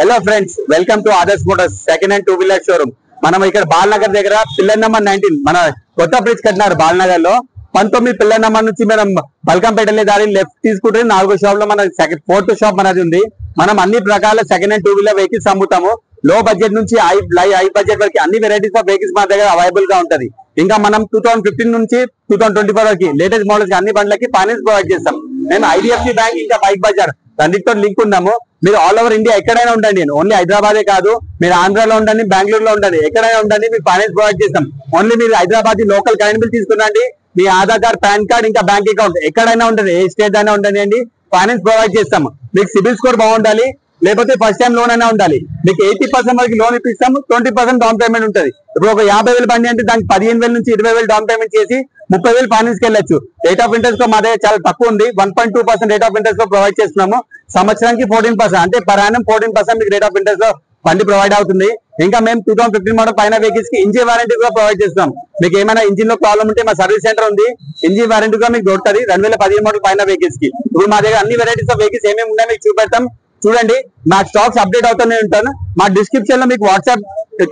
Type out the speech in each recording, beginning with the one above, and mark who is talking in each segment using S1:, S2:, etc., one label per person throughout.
S1: Hello friends, welcome to Adarsh Motors second hand two wheeler showroom. మనం ఇక్కడ బాలనగర్ దగ్గర pillar number 19 మన కొత్త బ్రిడ్జ్ కట్టినారు బాలనగర్ లో. 19 పిల్లర్ నెంబర్ నుంచి మనం బల్కంపేట దారి లెఫ్ట్ తీసుకుంటే 4వ షాప్ లో మన ఫోర్త్ షాప్ మనది ఉంది. మనం అన్ని రకాల second hand two wheeler vehicles అమ్ముతాము. లో బడ్జెట్ నుంచి హై బడ్జెట్ వరకు అన్ని వెరైటీస్ ఆఫ్ వెహికల్స్ మన దగ్గర అవైలబుల్ గా ఉంటది. ఇంకా మనం 2015 నుంచి 2024 వరకు లేటెస్ట్ మోడల్స్ అన్ని బండ్లకి ఫైనాన్స్ ప్రొవైడ్ చేస్తాం. మేము ఐడిఎఫ్సి బ్యాంక్ ఇంకా బైక్ బజార్ రెండింటితో లింక్ ఉన్నాము. మీరు ఆల్ ఓవర్ ఇండియా ఎక్కడైనా ఉండండి, ఓన్లీ హైదరాబాదే కాదు, మీరు ఆంధ్రాలో ఉండండి, బెంగళూరులో ఉండండి, ఎక్కడైనా ఉండండి, మీకు ఫైనాన్స్ ప్రొవైడ్ చేస్తాం. ఓన్లీ మీరు హైదరాబాద్ లోకల్ కరెంట్ బిల్ తీసుకురండి, మీ ఆధార్ కార్డ్, పాన్ కార్డ్, ఇంకా బ్యాంక్ అకౌంట్ ఎక్కడైనా ఉండండి, ఏ స్టేట్ అయినా ఉండండి, ఫైనాన్స్ ప్రొవైడ్ చేస్తాము. మీకు సిబిల్ స్కోర్ బాగుండాలి, లేకపోతే ఫస్ట్ టైం లోన్ అయినా ఉండాలి. మీకు 80% వరకు లోన్ ఇప్పిస్తాము, 20% డౌన్ పేమెంట్ ఉంటుంది. ఇప్పుడు ఒక 50,000 బండి అంటే దానికి 15,000 నుంచి 20,000 డౌన్ పేమెంట్ చేసి 30,000 ఫైనాన్స్ కి వెళ్ళొచ్చు. రేట్ ఆఫ్ ఇంట్రెస్ట్ మా దగ్గర చాలా తక్కువ ఉంది, 1.2% రేట్ ఆఫ్ ఇంట్రెస్ట్ లో ప్రొవైడ్ చేస్తున్నాము. సంవత్సరానికి 14%, అంటే పర్ యానం 14% మీకు రేట్ ఆఫ్ ఇంట్రెస్ట్ లో బండి ప్రొవైడ్ అవుతుంది. ఇంకా మేము 2015 మోడల్ పైన వెహికల్స్ కి ఇంజిన్ వారంటీ కూడా ప్రొవైడ్ చేస్తున్నాం. మీకు ఏమైనా ఇంజిన్ లో ప్రాబ్లం ఉంటే మా సర్వీస్ సెంటర్ ఉంది, ఇంజిన్ వారంటీ కూడా మీకు దొరుకుతుంది 2015 మోడల్ పైన వెహికల్స్ కి. ఇప్పుడు మా దగ్గర అన్ని వెరైటీస్ ఆఫ్ వెహికల్స్ ఏమేమి ఉన్నాయో మీకు చూపెడతాం. చూడండి, మా స్టాక్స్ అప్డేట్ అవుతూనే ఉంటాను. మా డిస్క్రిప్షన్ లో మీకు వాట్సాప్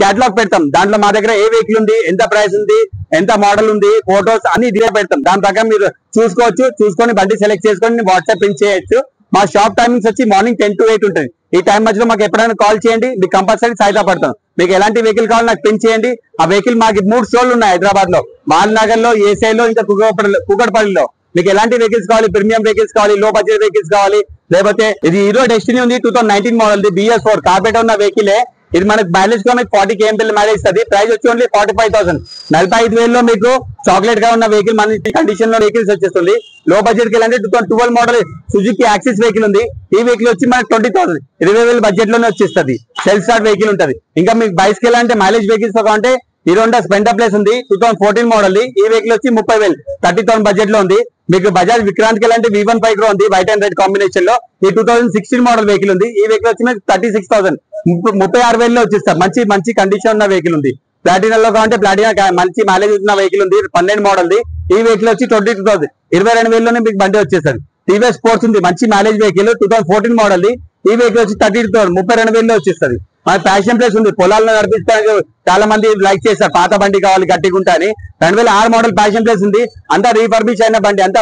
S1: క్యాటలాగ్ పెడతాం. దాంట్లో మా దగ్గర ఏ వెహికల్ ఉంది, ఎంత ప్రైస్ ఉంది, ఎంత మోడల్ ఉంది, ఫోటోస్ అన్ని ఇదే పెడతాం. దాని ప్రకారం మీరు చూసుకోవచ్చు. చూసుకొని బండి సెలెక్ట్ చేసుకొని వాట్సాప్ పింక్ చేయొచ్చు. మా షాప్ టైమింగ్స్ వచ్చి మార్నింగ్ 10 to 8 ఉంటుంది. ఈ టైం మధ్యలో మాకు ఎప్పుడైనా కాల్ చేయండి, మీకు కంపల్సరీ సహాయపడతాం. మీకు ఎలాంటి వెహికల్ కావాలి నాకు పింక్ చేయండి. ఆ వెహికల్ మాకు 3 స్టోర్లు ఉన్నాయి హైదరాబాద్ లో, బాలనగర్ లో, ఏసైలో, ఇంకా కూకట్పల్లిలో. మీకు ఎలాంటి వెహికల్స్ కావాలి, ప్రీమియం వెహికల్స్ కావాలి, లో బడ్జెట్ వెహికల్స్ కావాలి, లేకపోతే ఇది హీరో డెస్టినీ ఉంది 2019 మోడల్ BS4 కార్బెట్ ఉన్న వెహికలే. ఇది మనకు మైలేజ్ గా మీకు 40 kmpl మైలేజ్ ఇస్తుంది. ప్రైస్ వచ్చి ఓన్లీ 45,000, 45,000 లో మీకు చాక్లెట్ గా ఉన్న వెహికల్ మన కండిషన్ లో వెహికల్స్ వచ్చేస్తుంది. లో బడ్జెట్ కి వెళ్ళంటే 2012 మోడల్ సుజుకి యాక్సిస్ వెహికల్ ఉంది. ఈ వెహికల్ వచ్చి మనకి 20,000, 20,000 బడ్జెట్ లోనే వచ్చేస్తుంది. సెల్ఫ్ స్టార్ట్ వెహికల్ ఉంటుంది. ఇంకా మీకు బైక్స్ కి వెళ్ళాలంటే మైలేజ్ వెహికల్స్ అంటే హీరో హోండా స్ప్లెండర్ ప్లస్ ఉంది 2014 మోడల్. ఈ వెహికల్ వచ్చి 30,000, 30,000 బడ్జెట్ లో ఉంది. మీకు బజాజ్ విక్రాంత్ కి అంటే V1 5 ఉంది వైట్ అండ్ రెడ్ కాంబినేషన్ లో. ఈ 2016 మోడల్ వెహికల్ ఉంది. ఈ వెహికల్ వచ్చి మీకు 36,000, 36,000 లో వచ్చేస్తారు. మంచి కండిషన్ ఉన్న వెహికల్ ఉంది. ప్లాటినా లో కావాలంటే ప్లాటినా మంచి మైలేజ్ ఉన్న వెహికల్ ఉంది 12 మోడల్. ఈ వెహికల్ వచ్చి 22,000, 22,000లోనే మీకు బండి వచ్చేస్తుంది. టీవీఎస్ స్పోర్ట్స్ ఉంది, మంచి మైలేజ్ వెహికల్ 2014 మోడల్. ఈ వెహికల్ వచ్చి 32,000, 32,000లో వచ్చేస్తుంది. మన ప్యాషన్ ప్లేస్ ఉంది, పొలాల్లో నడిపిస్తానికి చాలా మంది లైక్ చేస్తారు, పాత బండి కావాలి గట్టిగా ఉంటా అని. 2006 మోడల్ ప్యాషన్ ప్లేస్ ఉంది, అంతా రీఫర్బిష్ అయిన బండి, అంతా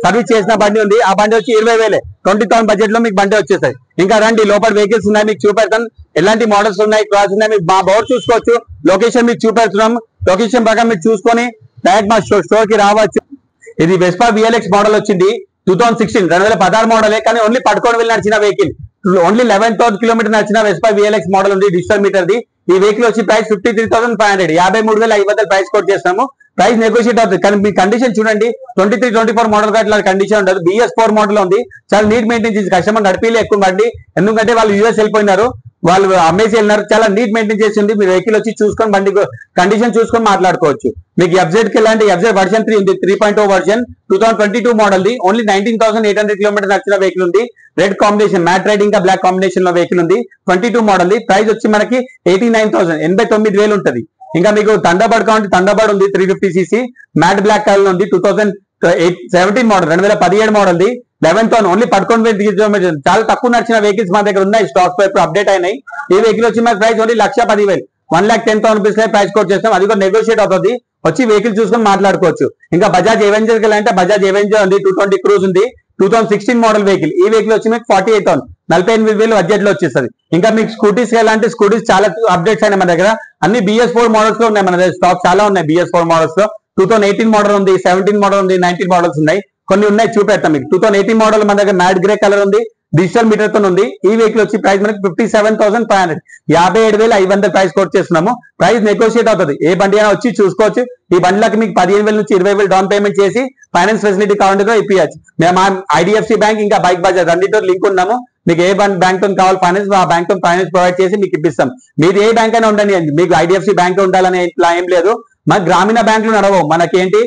S1: సర్వీస్ చేసిన బండి ఉంది. ఆ బండి వచ్చి 20,000, 20,000 బడ్జెట్ లో మీకు బండి వచ్చేస్తాయి. ఇంకా రండి, లోపల వెహికల్స్ ఉన్నాయి మీకు చూపెడతాను. ఎలాంటి మోడల్స్ ఉన్నాయి, క్లాస్ ఉన్నాయి, మీకు మా బోర్డు చూసుకోవచ్చు. లొకేషన్ మీకు చూపెడుతున్నాం. లొకేషన్ ప్రకారం మీరు చూసుకొని డైరెక్ట్ మా స్టోర్ కి రావచ్చు. ఇది వెస్పా VLX మోడల్ వచ్చింది 2016, 2016 మోడలే, కానీ ఓన్లీ పట్టుకొని వెళ్ళి నడిచిన వెహికల్. ఓన్లీ 11,000 కిలోమీటర్ నచ్చిన వెస్పా VLX మోడల్ ఉంది, డిజిటల్ మీటర్ ది. ఈ వెహికల్ వచ్చి ప్రైస్ 53,500, 53,500 ప్రైస్ కోట్ చేస్తాము. ప్రైస్ నెగోషియేట్ అవుతుంది, కానీ మీ కండిషన్ చూడండి. 23, 24 మోడల్ అట్లా కండిషన్ ఉండదు. BS4 మోడల్ ఉంది, చాలా నీట్ మెయింటైన్ చేసి కస్టమర్ నడిపిలే ఎక్కువ బండి, ఎందుకంటే వాళ్ళు US వెళ్ళిపోయినారు, వాళ్ళు అమ్మేసి వెళ్ళినారు. చాలా నీట్ మెయింటైన్ చేసింది. మీరు వెహికల్ వచ్చి చూసుకొని బండి కండిషన్ చూసుకొని మాట్లాడుకోవచ్చు. మీకు FZ కి వెళ్ళండి, FZ వర్షన్ 3 ఉంది, 3.0 వర్షన్ 2022 మోడల్ ది. ఓన్లీ 19,800 కిలోమీటర్ నచ్చిన వెహికల్ ఉంది. రెడ్ కాంబినేషన్, మ్యాట్ రెడ్ ఇంకా బ్లాక్ కాంబినేషన్ లో వెహికల్ ఉంది. 22 మోడల్ ది. ప్రైస్ వచ్చి మనకి 89,000, 89,000 ఉంటుంది. ఇంకా మీకు థండర్బర్డ్ కావాలంటే థండర్బర్డ్ ఉంది 350cc మ్యాట్ బ్లాక్ కలర్ ఉంది 2017 మోడల్, 2017 మోడల్ ది. 11,000 ఓన్లీ పట్టుకొని కిలోమీటర్. చాలా తక్కువ నడిచిన వెహికల్స్ మా దగ్గర ఉన్నాయి, స్టాక్ పై అప్డేట్ అయినాయి. ఈ వెహికల్ వచ్చి మన price only 1,10,000, 1,10,000 rupees price coat చేస్తాం. అది కూడా నెగోషియేట్ అవుతుంది. వచ్చి వెహికల్ చూసుకొని మాట్లాడుకోవచ్చు. ఇంకా బజాజ్ ఎవెంజర్ కి అంటే బజాజ్ ఎవెంజర్ ఉంది 220 క్రూజ్ ఉంది 2016 మోడల్ వెహికల్. ఈ వెహికల్ వచ్చి మీకు 48,000, 48,000 బడ్జెట్ లో వచ్చేస్తుంది. ఇంకా మీకు స్కూటీస్ అంటే స్కూటీస్ చాలా అప్డేట్స్ అయినాయి మన దగ్గర. అన్ని BS4 మోడల్స్ లో ఉన్నాయి మన దగ్గర, స్టాక్ చాలా ఉన్నాయి BS4 మోడల్స్ లో. 2018 మోడల్ ఉంది, 17 మోడల్ ఉంది, 19 మోడల్స్ ఉన్నాయి, కొన్ని ఉన్నాయి చూపెడతాం మీకు. 2018 మోడల్ మన దగ్గర మ్యాట్ గ్రే కలర్ ఉంది, డిజిటల్ మీటర్ తో ఉంది. ఈ వెహికల్ వచ్చి ప్రైస్ మనకి 57,500, 57,500 ప్రైస్ కోట్ చేస్తున్నాము. ప్రైస్ నెగోషియేట్ అవుతుంది. ఏ బండి అయినా వచ్చి చూసుకోవచ్చు. ఈ బండ్లకి మీకు 15,000 నుంచి 20,000 డౌన్ పేమెంట్ చేసి ఫైనాన్స్ ఫెసిలిటీ కావాలంటే ఇప్పించచ్చు. మేము IDFC బ్యాంక్ ఇంకా బైక్ బజార్ రెండింటితో లింక్ ఉన్నాము. మీకు ఏ బ్యాంక్ తో కావాలి ఫైనాన్స్, ఆ బ్యాంక్ తో ఫైనాన్స్ ప్రొవైడ్ చేసి మీకు ఇప్పిస్తాం. మీరు ఏ బ్యాంక్ అయినా ఉండండి, మీకు IDFC బ్యాంక్ ఉండాలని ఇట్లా ఏం లేదు. మన గ్రామీణ బ్యాంకులు నడవవు, మనకేంటి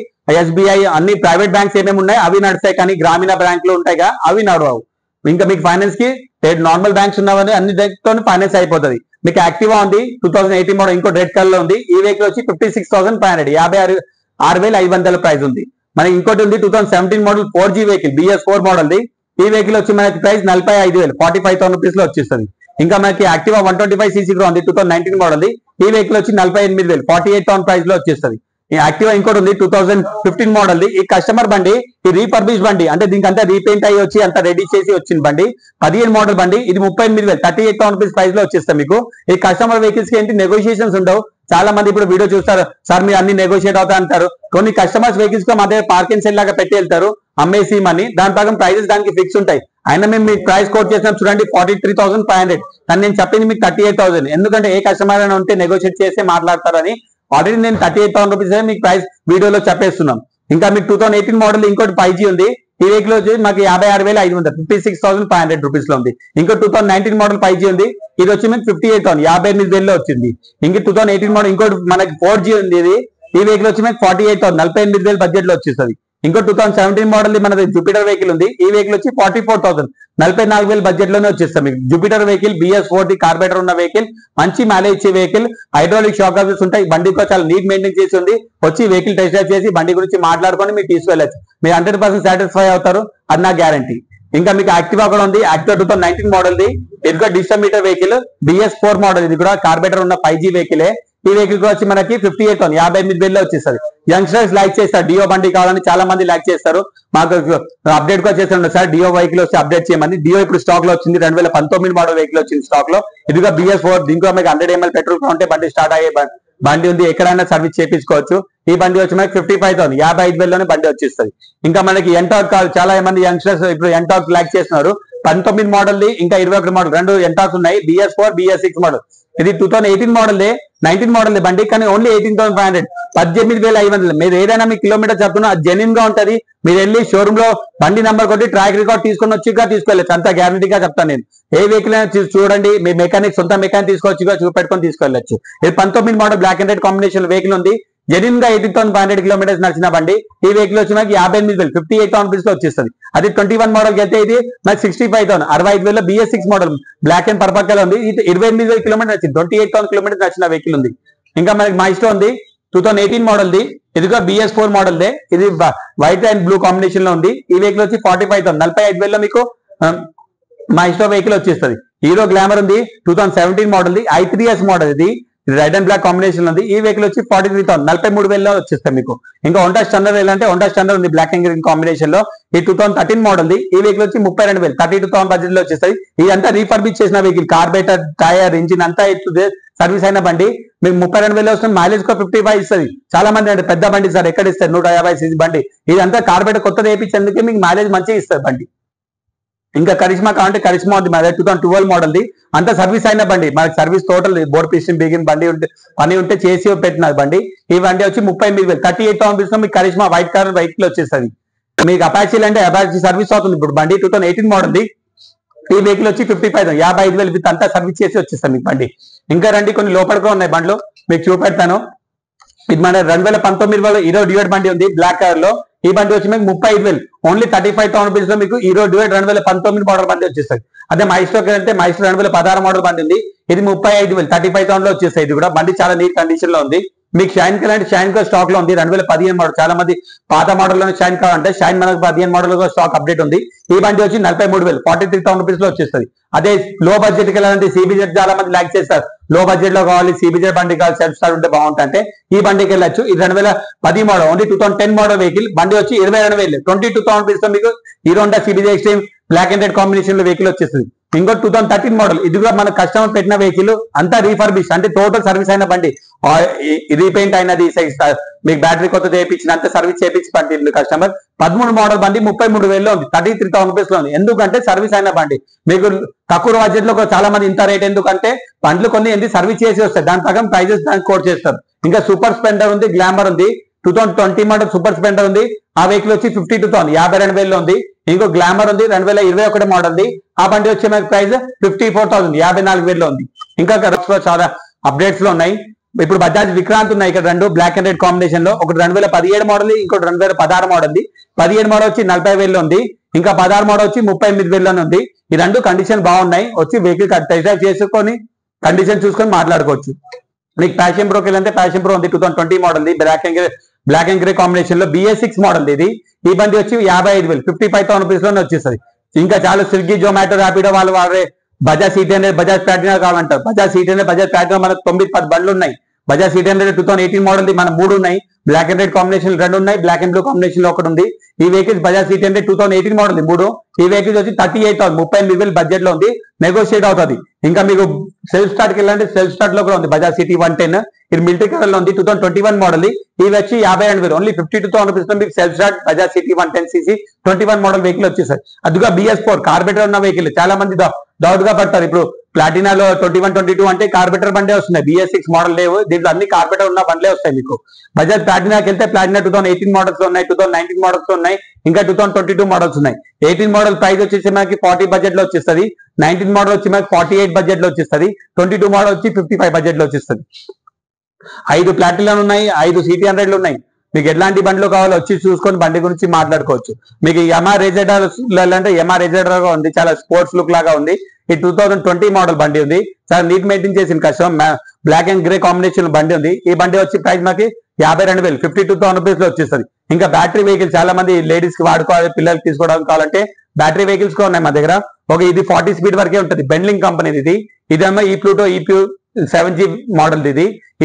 S1: SBI అన్ని ప్రైవేట్ బ్యాంక్స్ ఏమేమి ఉన్నాయి అవి నడుస్తాయి, కానీ గ్రామీణ బ్యాంకులు ఉంటాయిగా అవి నడవవు. ఇంకా మీకు ఫైనాన్స్ కి నార్మల్ బ్యాంక్స్ ఉన్నవని అన్ని తో ఫైనాన్స్ అయిపోతుంది. మీకు యాక్టివా ఉంది 2018 మోడల్, ఇంకో రెడ్ కలర్ లో ఉంది. ఈ వెహికల్ వచ్చి 56,500, 56,500 ప్రైస్ ఉంది. మనకి ఇంకోటి ఉంది 2017 model 4G vehicle BS4 model the. ఈ వెహికల్ వచ్చి మనకి ప్రైస్ 45,000, 45,000 రూపీస్ లో వచ్చేస్తుంది. ఇంకా మనకి యాక్టివా 125cc కూడా ఉంది 2019 మోడల్. ఈ వెహికల్ వచ్చి 48,000 48,000 ప్రైస్ లో వచ్చేస్తుంది. ఈ యాక్టివా ఇంకోటి ఉంది 2015 మోడల్. ఈ కస్టమర్ బండి ఈ రీపర్బిష్ బండి, అంటే దీనికి అంతా రీపెయింట్ అయ్యి వచ్చి అంతా రెడీ చేసి వచ్చింది బండి. 15 మోడల్ బండి. ఇది 38,000 38,000 రూపీస్ ప్రైస్ లో వచ్చేస్తాం మీకు. ఈ కస్టమర్ వెహికల్స్ కి ఏంటి నెగోషియేషన్స్ ఉండవు. చాలా మంది ఇప్పుడు వీడియో చూస్తారు, సార్ మీరు అన్ని నెగోషియేట్ అవుతా అంటారు. కొన్ని కస్టమర్స్ వెహికల్స్ గా మా దగ్గర పార్కింగ్ సెల్ లాగా పెట్టి వెళ్తారు, అమ్మేసి మనీ దాని ప్రకారం ప్రైజెస్ దానికి ఫిక్స్ ఉంటాయి. అయినా మేము మీకు ప్రైస్ కోట్ చేసినాం చూడండి 43,500. కానీ నేను చెప్పింది మీకు 38,000. ఎందుకంటే ఏ కస్టమర్ అయినా ఉంటే నెగోషియేట్ చేసి మాట్లాడతారని ఆల్రెడీ నేను 38,000 రూపీస్ మీకు ప్రైస్ వీడియోలో చెప్పేస్తున్నాం. ఇంకా మీకు 2018 మోడల్ ఇంకోటి 5G ఉంది. ఈ వెహికల్ వచ్చి మాకు 56,500 56,500 రూపీస్ లో ఉంది. ఇంకా 2019 మోడల్ 5G ఉంది. ఇది వచ్చి మీకు 58,000 58,000 లో వచ్చింది. ఇంకా 2018 మోడల్ ఇంకోటి మనకి 4G ఉంది. ఇది ఈ వెహికల్ వచ్చి మీకు 48,000 48,000 బడ్జెట్ లో వచ్చేస్తుంది. ఇంకో 2017 మోడల్ మనది జూపిటర్ వెహికల్ ఉంది. ఈ వెహికల్ వచ్చి 44,000 44,000 బడ్జెట్ లోనే వచ్చేస్తాం మీకు. జూపిటర్ వెహికల్ BS40 కార్బేటర్ ఉన్న వెహికల్, మంచి మైలేజ్ ఇచ్చే వెహికల్, హైడ్రాలిక్ షాక్ అబ్జర్వర్స్ ఉంటాయి. బండితో చాలా నీట్ మెయింటైన్ చేసి ఉంది. వచ్చి వెహికల్ టెస్ట్ డ్రైవ్ చేసి బండి గురించి మాట్లాడుకొని మీరు తీసుకెళ్ళచ్చు. మీరు 100% సాటిస్ఫై అవుతారు, అది నా గ్యారంటీ. ఇంకా మీకు యాక్టివా కూడా ఉంది. యాక్టివా 2019 మోడల్ది. ఇది కూడా digital meter vehicle, BS4 model. ఇది కూడా కార్బేటర్ ఉన్న 5G వెహికలే. ఈ వెహికల్ వచ్చి మనకి 58,000 58,000 లో వచ్చేస్తుంది. యంగ్స్టర్స్ లైక్ చేస్తారు, డియో బండి కావాలని చాలా మంది లైక్ చేస్తారు. మాకు అప్డేట్ కూడా చేస్తాను సార్, డియో వెహికల్ వచ్చి అప్డేట్ చేయమని. డియో ఇప్పుడు స్టాక్ లో వచ్చింది, 2019 మోడల్ వెహికల్ వచ్చింది స్టాక్ లో. ఇదిగా BS4. దీంట్లో మీకు 100 ml పెట్రోల్ ఉంటే బండి స్టార్ట్ అయ్యే బండి ఉంది. ఎక్కడైనా సర్వీస్ చేయించుకోవచ్చు. ఈ బండి వచ్చి మనకి 55,000 55,000 బండి వచ్చేస్తుంది. ఇంకా మనకి ఎంటాక్ కావాలి, చాలా మంది యంగ్స్టర్స్ ఇప్పుడు ఎంటాక్ లైక్ చేస్తున్నారు. 19 మోడల్ ఇంకా 21 మోడల్ రెండు ఎంటాక్స్ ఉన్నాయి. BS4 BS6 model. ఇది 2018 మోడల్ 19 మోడల్ బండి, కానీ ఓన్లీ 18,500 18,500. మీరు ఏదైనా మీ కిలోమీటర్ చెప్తున్నా అది జెన్యున్ గా ఉంటది. మీరు వెళ్ళి షోరూమ్ లో బండి నెంబర్ కొట్టి ట్రాక్ రికార్డ్ తీసుకొని వచ్చిగా తీసుకెళ్ళచ్చు. అంత గ్యారంటీగా చెప్తాను నేను. ఏ వెహికల్ అయినా చూడండి, మీ మెకానిక్ సొంత మెకానిక్ తీసుకొచ్చిగా చూపెట్టుకొని తీసుకెళ్ళచ్చు. ఇది 19 model black and red combination vehicle ఉంది. జెన్యున్ గా 18,500 కిలోమీటర్స్ నడిచిన బండి. ఈ వెహికల్ వచ్చి మనకి 58,000 58,000 రూపీస్ లో వచ్చేస్తుంది. అది 21 మోడల్ అయితే ఇది నాకు 65,000 65,000 BS6 model black and purple colour ఉంది. ఇది 28,000 కిలోమీటర్ నచ్చింది. 28,000 కిలోమీటర్స్ నచ్చిన వెహికల్ ఉంది. ఇంకా మనకి మైస్టో ఉంది 2018 మోడల్ది. ఇదిగా BS4 మోడల్దే. ఇది వైట్ అండ్ బ్లూ కాంబినేషన్ లో ఉంది. ఈ వెహికల్ వచ్చి 45,000 45,000 లో మీకు మైస్టో వెహికల్ వచ్చేస్తుంది. హీరో గ్లామర్ ఉంది 2017 మోడల్ది. i3s model. ఇది రెడ్ అండ్ బ్లాక్ కాంబినేషన్ ఉంది. ఈ వెహికల్ వచ్చి 43,000 43,000 లో వచ్చేస్తాయి మీకు. ఇంకా హోండా స్టాండర్డ్ ఏంటంటే హోండా స్టాండర్డ్ ఉంది బ్లాక్ అండ్ గ్రీన్ కాంబినేషన్ లో. ఈ 2013 మోడల్ది. ఈ వెహికల్ వచ్చి 32,000 32,000 బడ్జెట్ లో వచ్చేస్తాయి. ఇదంతా రీఫర్బిష్ చేసిన వెహికల్, కార్బేటర్ టైర్ ఇంజిన్ అంతా ఇస్తుంది. సర్వీస్ అయిన బండి మీకు 32,000 వస్తుంది. మైలేజ్ కూడా 55 ఇస్తుంది. చాలా మంది అంటే పెద్ద బండి సార్ ఎక్కడ ఇస్తారు 150cc బండి. ఇదంతా కార్బేటర్ కొత్తది వేయించేందుకే మీకు మైలేజ్ మంచిగా ఇస్తుంది బండి. ఇంకా కరిష్మా కావాలంటే కరిష్మా ఉంది మన 2012 మోడల్ది. అంతా సర్వీస్ అయిన బండి. మనకి service total board piston begin బండి ఉంటే పని ఉంటే చేసి పెట్టిన బండి. ఈ బండి వచ్చి 38,000 38,000 రూపీస్ లో మీకు కరిష్మా వైట్ కలర్ వెహికల్ వచ్చేస్తుంది. మీకు అపాచీలు అంటే అపాచీ సర్వీస్ అవుతుంది ఇప్పుడు బండి 2018 మోడల్ది. ఈ వెహికల్ వచ్చి 55,000 55,000 విత్ అంతా సర్వీస్ చేసి వచ్చేస్తాం మీకు బండి. ఇంకా రండి కొన్ని లోపలిగా ఉన్నాయి బండ్లు మీకు చూపెడతాను. ఇది మన 2019 హీరో డ్యూయట్ బండి ఉంది బ్లాక్ కలర్ లో. ఈ బండి వచ్చి మీకు 35,000 ఓన్లీ 35,000 రూపీస్ లో మీకు హీరో డ్యూయట్ 2019 మోడల్ బండి వచ్చేస్తుంది. అదే మైస్టో అంటే మైస్టో 2016 మోడల్ బండి ఉంది. ఇది 35,000 35,000 లో వచ్చేస్తాయి. ఇది కూడా బండి చాలా నీట్ కండిషన్ లో ఉంది. మీకు షైన్ కలర్ అంటే షైన్ కలర్ స్టాక్ లో ఉంది 2015 మోడల్. చాలా మంది పాత మోడల్ లో షైన్ కలర్ అంటే షైన్ మనకు 15 మోడల్ లో స్టాక్ అప్డేట్ ఉంది. ఈ బండి వచ్చి 43,000 43,000 రూపీస్ లో వచ్చేస్తుంది. అదే లో బడ్జెట్ కి వెళ్ళాలంటే CBZ చాలా మంది లైక్ చేస్తారు. లో బడ్జెట్ లో కావాలి CBZ బండి కావాలి సెల్ఫ్ స్టార్ట్ ఉంటే బాగుంటుంటే ఈ బండికి వెళ్ళచ్చు. ఇది 2010 మోడల్ ఓన్లీ 2010 మోడల్ వెహికల్. బండి వచ్చి 22,000 22,000 రూపీస్ లో మీకు Hero Honda CBZ extreme black and red combination లో వెహికల్ వచ్చేస్తుంది. ఇంకో 2013 మోడల్. ఇది కూడా మన కస్టమర్ పెట్టిన వెహికల్. అంతా రీఫర్బిష్ అంటే టోటల్ సర్వీస్ అయిన బండి. రీపెయింట్ అయినది మీకు బ్యాటరీ కొత్త చేయించిన అంత సర్వీస్ చేయించి పంపింది కస్టమర్. 13 మోడల్ బండి 33,000 లో ఉంది 33,000 రూపీస్ లో ఉంది. ఎందుకంటే సర్వీస్ అయిన బండి. మీకు తక్కువ బడ్జెట్ లో చాలా మంది ఇంత రేట్ ఎందుకంటే బండ్లు కొన్ని ఏంటి సర్వీస్ చేసి వస్తాయి. దాని ప్రకారం ప్రైజెస్ దానికి కోట్ చేస్తారు. ఇంకా సూపర్ స్ప్లెండర్ ఉంది, గ్లామర్ ఉంది 2020 మోడల్ సూపర్ స్ప్లెండర్ ఉంది. ఆ వెహికల్ వచ్చి 52,000 52,000 లో ఉంది. ఇంకో గ్లామర్ ఉంది 2021 మోడల్ ది. ఆ బండి వచ్చే మనకి ప్రైస్ 54,000 54,000 లో ఉంది. ఇంకా చాలా అప్డేట్స్ లో ఉన్నాయి. ఇప్పుడు బజాజ్ విక్రాంత్ ఉన్నాయి ఇక్కడ రెండు బ్లాక్ అండ్ రెడ్ కాంబినేషన్ లో. ఒకటి 2017 మోడల్, ఇంకోటి 2016 మోడల్ ది. 17 మోడల్ వచ్చి 40,000 లో ఉంది. ఇంకా 16 మోడల్ వచ్చి 38,000 లోనే ఉంది. ఈ రెండు కండిషన్ బాగున్నాయి. వచ్చి వెహికల్ టెస్ట్ డ్రైవ్ చేసుకొని కండిషన్ చూసుకొని మాట్లాడుకోవచ్చు. మీకు ప్యాషన్ ప్రోకి వెళ్ళంటే ప్యాషన్ ప్రో ఉంది 2020 మోడల్ ది బ్లాక్ అండ్ గ్రే కాంబినేషన్ లో BS6 మోడల్ ఇది. ఈ బండి వచ్చి 55,000 55,000 రూపీస్ లోనే వచ్చేస్తుంది. ఇంకా చాలా స్విగ్గీ జొమాటో ర్యాపిడో వాళ్ళు వాడే బజాజ్ C10 బజాజ్ ప్లాటినా కావాలంటారు. బజాజ్ C10 బజాజ్ ప్లాటినా మనకు 9-10 బండ్లు ఉన్నాయి. బజాజ్ C10 2018 మోడల్ మన 3 ఉన్నాయి. బ్లాక్ అండ్ రెడ్ కాంబినేషన్ 2 ఉన్నాయి. బ్లాక్ అండ్ బ్లూ కాంబినేషన్ లో ఒకటి ఉంది. ఈ వెహికల్స్ బజాజ్ C10 2018 మోడల్ 3. ఈ వెహికల్స్ వచ్చి 38,000 38,000 బడ్జెట్ లో ఉంది. నెగోషియేట్ అవుతుంది. ఇంకా మీకు సెల్ఫ్ స్టార్ట్ కి వెళ్ళాలంటే సెల్ఫ్ స్టార్ట్ లో కూడా ఉంది. బజాజ్ సిటీ 110 ఇది మిలిటరీ కలర్ లో ఉంది. 2021 మోడల్. ఇవి వచ్చి 52,000 ఓన్లీ 52,000 రూపీస్ లో మీకు self start Bajaj city 110cc 21 model vehicle వచ్చేసారు. అదిగా BS4 కార్బెటర్ ఉన్న వెహికల్ చాలా మంది డౌట్ గా పడతారు. ఇప్పుడు ప్లాటినాలో 21, 22 అంటే కార్బెటర్ బండే వస్తున్నాయి. BS6 మోడల్ లేవు. దీంట్లో అన్ని కార్బెటర్ ఉన్న బండ్లే వస్తాయి మీకు. బజాజ్ ప్లాటినాకి వెళ్తే ప్లాటినా 2018 మోడల్స్ ఉన్నాయి, 2019 మోడల్స్ ఉన్నాయి, ఇంకా 2022 మోడల్స్ ఉన్నాయి. 18 మోడల్ ప్రైస్ వచ్చేసి మనకి 40 బడ్జెట్ లో వచ్చేస్తుంది. 19 మోడల్ వచ్చి మనకి 48 బడ్జెట్ లో వచ్చేస్తుంది. 22 మోడల్ వచ్చి 55 బడ్జెట్ లో వచ్చేస్తుంది. 5 ప్లాటినాలు ఉన్నాయి, 5 CT100లు ఉన్నాయి. మీకు ఎలాంటి బండ్లు కావాలో వచ్చి చూసుకొని బండి గురించి మాట్లాడుకోవచ్చు. మీకు యమా రేజర్ అంటే యమా రేజర్ ఉంది, చాలా స్పోర్ట్స్ లుక్ లాగా ఉంది. ఈ 2020 మోడల్ బండి ఉంది. చాలా నీట్ మెయింటైన్ చేసిన కష్టం. బ్లాక్ అండ్ గ్రే కాంబినేషన్ బండి ఉంది. ఈ బండి వచ్చి ప్రైస్ మనకి 52,000 52,000 రూపీస్ లో వచ్చేస్తుంది. ఇంకా బ్యాటరీ వెహికల్స్ చాలా మంది లేడీస్ కి వాడుకోవాలి, పిల్లలకి తీసుకోవడానికి కావాలంటే బ్యాటరీ వెహికల్స్ కూడా ఉన్నాయి మా దగ్గర. ఇది 40 స్పీడ్ వరకే ఉంటుంది. బెండ్లింగ్ కంపెనీ ఇదేమో ఈ ప్లూటో EPU 7G మోడల్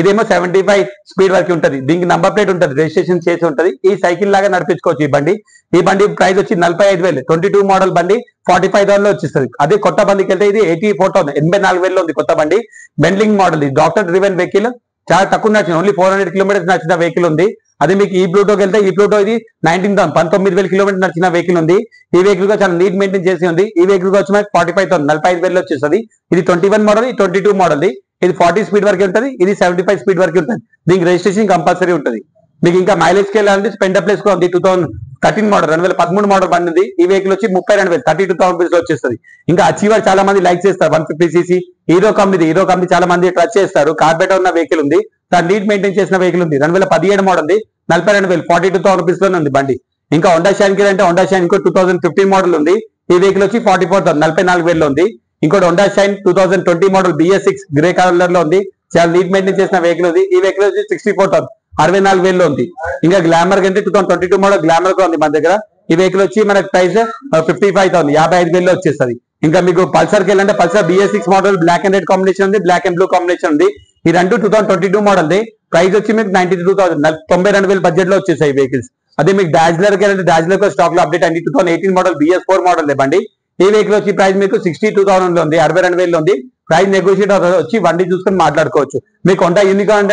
S1: ఇదేమో 75 స్పీడ్ వరకు ఉంటుంది. దీనికి నంబర్ ప్లేట్ ఉంటుంది, రిజిస్ట్రేషన్ చేసి ఉంటుంది. ఈ సైకిల్ లాగా నడిపించుకోవచ్చు ఈ బండి ప్రైస్ వచ్చి 45,000 22 మోడల్ బండి 45,000 లో వచ్చేస్తుంది. అదే కొత్త బండికి వెళ్తే ఇది 84,000 84,000 లో ఉంది కొత్త బండి. బెండ్లింగ్ మోడల్ ఇది డాక్టర్ డ్రివెన్ వెహికల్. చాలా తక్కువ నచ్చింది, ఓన్లీ 400 కిలోమీటర్స్ నచ్చిన వెహికల్ ఉంది. అదే మీకు ఈ ప్లూటోకి వెళ్తే ఈ ప్లూటో ఇది 19,000 కిలోమీటర్స్ నచ్చిన వెహికల్ ఉంది. ఈ వెహికల్ గా చాలా నీట్ మెయింటైన్ చేసి ఉంది. ఈ వెహికల్ వచ్చి మనకి 45,000 45,000 లో వచ్చేస్తుంది. ఇది 21 మోడల్, 22 మోడల్. ఇది 40 స్పీడ్ వరకు ఉంటుంది, ఇది 75 స్పీడ్ వరకు ఉంటుంది. దీనికి రిజిస్ట్రేషన్ కంపల్సరీ ఉంటుంది. మీకు ఇంకా మైలేజ్ కి వెళ్ళాలంటే స్పెండర్ ప్లేస్ కూడా ఉంది. 2013 మోడల్ 2013 మోడల్ బండి ఉంది. ఈ వెహికల్ వచ్చి 32,000 32,000 రూపీస్ లో వచ్చేస్తుంది. ఇంకా అచీవర్ చాలా మంది లైక్ చేస్తారు 150cc హీరో కంపెనీ చాలా మంది ట్రచ్ చేస్తారు. కార్బెటర్ ఉన్న వెహికల్ ఉంది, చాలా నీట్ మెయింటైన్ చేసిన వెహికల్ ఉంది. 2017 మోడల్ ఉంది, 42,000 42,000 రూపీస్ లోనే ఉంది బండి. ఇంకా హోండా షైన్ కి అంటే హోండా షైన్ ఇంకో 2015 మోడల్ ఉంది. ఈ వెహికల్ వచ్చి 44,000 44,000 లో ఉంది. ఇంకోటి Honda shine 2020 model BS6 grey colour లో ఉంది. చాలా నీట్ మెయింటైన్ చేసిన వెహికల్ ఉంది. ఈ వెహికల్ వచ్చి 64,000 64,000 లో ఉంది. ఇంకా గ్లామర్ కంటే 2022 మోడల్ గ్లామర్ కూడా ఉంది మన దగ్గర. ఈ వెహికల్ వచ్చి మనకి ప్రైస్ 55,000 55,000 లో వచ్చేస్తుంది. ఇంకా మీకు పల్సర్ కి వెళ్ళంటే Pulsar BS6 model black and red combination ఉంది, బ్లాక్ అండ్ బ్లూ కాంబినేషన్ ఉంది. ఈ రెండు 2022 మోడల్ ప్రైస్ వచ్చి మీకు 92,000 92,000 బడ్జెట్ లో వచ్చేసాయి వెహికల్స్. అదే మీకు డాజ్లర్ కి వెళ్ళంటే డాజ్లర్ స్టాక్ లో అప్డేట్ అయింది. 2018 మోడల్ BS4 మోడల్ బండి. ఈ వెహికల్ వచ్చి ప్రైస్ మీకు 62,000 లో ఉంది, 62,000 లో ఉంది. ప్రైస్ నెగోషియేట్ వచ్చి బండి చూసుకొని మాట్లాడుకోవచ్చు. మీకు హోండా యూనికార్న్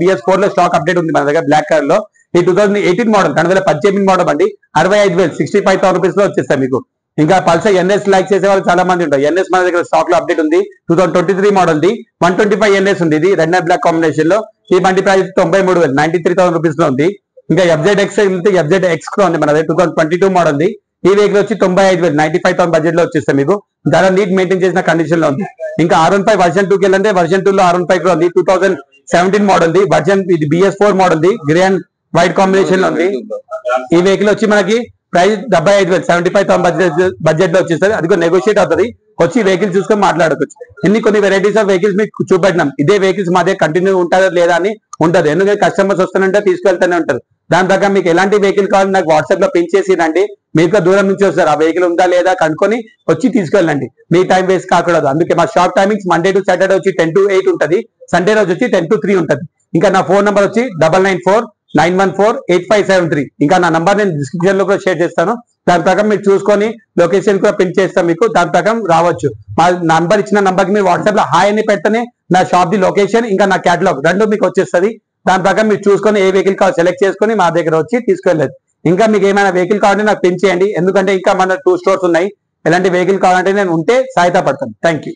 S1: BS4 లో స్టాక్ అప్డేట్ ఉంది మన దగ్గర బ్లాక్ కలర్ లో. ఈ 2018 మోడల్ 2018 మోడల్ బండి 65,000 65,000 రూపీస్ లో వచ్చేస్తాయి మీకు. ఇంకా పల్సర్ NS లైక్ చేసే వాళ్ళు చాలా మంది ఉంటారు. NS మన దగ్గర స్టాక్ లో అప్డేట్ ఉంది. 2023 మోడల్ 125 NS ఉంది. ఇది రెడ్ అండ్ బ్లాక్ కాంబినేషన్ లో. ఈ బండి ప్రైస్ 93,000 93,000 రూపీస్ లో ఉంది. ఇంకా FZX వెళ్తే FZX కూడా ఉంది మన దగ్గర 2022 మోడల్. ఈ వెహికల్ వచ్చి 95,000 95,000 బడ్జెట్ లో వచ్చేస్తాయి మీకు. చాలా నీట్ మెయింటైన్ చేసిన కండిషన్ లో ఉంది. ఇంకా R15 వర్షన్ 2 కి వెళ్ళంటే వర్షన్ 2 లో R15 కూడా ఉంది. 2017 మోడల్ వర్షన్ ఇది BS4 model grey and white combination లో ఉంది. ఈ వెహికల్ వచ్చి మనకి ప్రైస్ 75,000 75,000 బడ్జెట్ లో వచ్చేస్తుంది. అది కూడా నెగోషియేట్ అవుతుంది. వచ్చి వెహికల్ చూసుకొని మాట్లాడుకోవచ్చు. కొన్ని వెరైటీస్ ఆఫ్ వెహికల్స్ మీకు చూపెట్టినాం. ఇదే వెహికల్స్ మా దగ్గర కంటిన్యూ ఉంటుందా లేదా అని ఉంటుంది. ఎందుకంటే కస్టమర్స్ వస్తానంటే తీసుకెళ్తూనే ఉంటారు. దాని ప్రకారం మీకు ఎలాంటి వెహికల్ కావాలి నాకు వాట్సాప్ లో పిన్ చేసి రండి. మీకు దూరం నుంచి వస్తారు, ఆ వెహికల్ ఉందా లేదా కనుక్కొని వచ్చి తీసుకెళ్ళండి. మీ టైం వేస్ట్ కాకూడదు. అందుకే మా shop timings Monday to Saturday వచ్చి 10 to 8 ఉంటుంది. సండే రోజు వచ్చి 10 to 3 ఉంటుంది. ఇంకా నా ఫోన్ నెంబర్ వచ్చి 9949148573. ఇంకా నా నంబర్ నేను డిస్క్రిప్షన్ లో కూడా షేర్ చేస్తాను. దాని ప్రకారం మీరు చూసుకొని లొకేషన్ కూడా పిన్ చేస్తాను మీకు. దాని ప్రకారం రావచ్చు. మా నంబర్ ఇచ్చిన నంబర్ కి మీరు వాట్సాప్ లో హాయ్ అని పెడితేనే నా షాప్ ది లొకేషన్ ఇంకా నా క్యాటలాగ్ రెండు మీకు వచ్చేస్తుంది. దాని ప్రకారం మీరు చూసుకొని ఏ వెహికల్ కావాలి సెలెక్ట్ చేసుకొని మా దగ్గర వచ్చి తీసుకెళ్ళలేదు. ఇంకా మీకు ఏమైనా వెహికల్ కావాలంటే నాకు పిన్ చేయండి. ఎందుకంటే ఇంకా మన 2 స్టోర్స్ ఉన్నాయి. ఎలాంటి వెహికల్ కావాలంటే నేను ఉంటే సహాయపడతాను. Thank you.